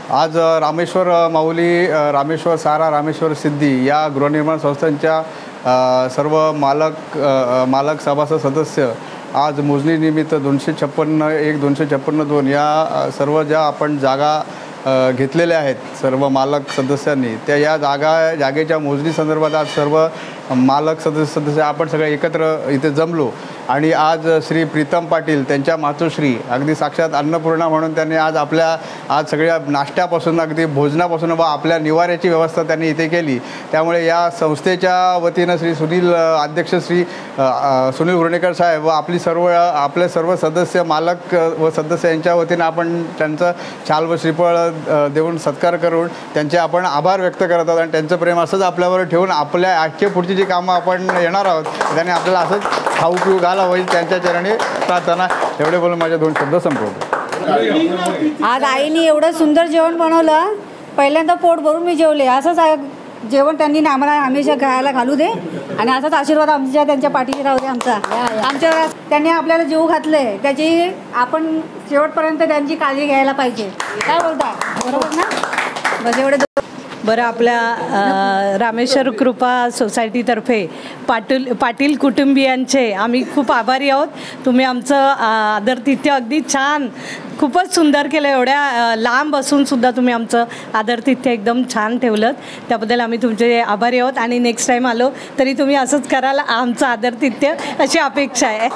आज रामेश्वर माऊली, रामेश्वर सारा, रामेश्वर सिद्धी या गृहनिर्माण संस्थांच्या सर्व मालक सभासद सदस्य आज मोजणीनिमित्त 256(1) 256(2) या सर्व ज्या आपण जागा घेतलेल्या आहेत सर्व मालक सदस्यांनी, त्या या जागेच्या मोजणी संदर्भात आज सर्व मालक सदस्य आपण सगळे एकत्र इथे जमलो आणि आज श्री प्रीतम पाटील त्यांच्या मातोश्री अगदी साक्षात अन्नपूर्णा म्हणून त्यांनी आज सगळ्या नाश्त्यापासून अगदी भोजनापासून व आपल्या निवाऱ्याची व्यवस्था त्यांनी इथे केली। त्यामुळे या संस्थेच्या वतीनं अध्यक्ष श्री सुनील गुरणेकर साहेब व आपले सर्व सदस्य मालक व सदस्य यांच्या वतीनं आपण त्यांचं शाल व श्रीफळ देऊन सत्कार करून त्यांचे आपण आभार व्यक्त करत आहोत आणि त्यांचं प्रेम असंच आपल्यावर ठेवून आपल्या आजच्या पुढची जी कामं आपण येणार आहोत त्यांनी आपल्याला असंच खाऊ पिऊ घाला होईल त्यांच्या चरणी प्रार्थना। एवढे बोलून माझे 2 शब्द संपवतो। आज आईने एवढं सुंदर जेवण बनवलं, पहिल्यांदा पोट भरून मी जेवले। असंच जेवण त्यांनी आम्हाला हमेशा खायला घालू दे आणि असाच आशीर्वाद त्यांच्या पाठीशी राहू दे आमच्या त्यांनी आपल्याला जीव घातले त्याची आपण शेवटपर्यंत त्यांची काळजी घ्यायला पाहिजे। काय बोलता, बरोबर ना? बस एवढे बरं, आपल्या रामेश्वर कृपा सोसायटीतर्फे पाटील कुटुंबियांचे आम्ही खूप आभारी आहोत। तुम्ही आमचं आदरातिथ्य अगदी छान, खूपच सुंदर केलं। एवढ्या लांब असूनसुद्धा तुम्ही आमचं आदरातिथ्य एकदम छान ठेवलं, त्याबद्दल आम्ही तुमचे आभारी आहोत आणि नेक्स्ट टाईम आलो तरी तुम्ही असंच कराल आमचं आदरातिथ्य, अशी अपेक्षा आहे।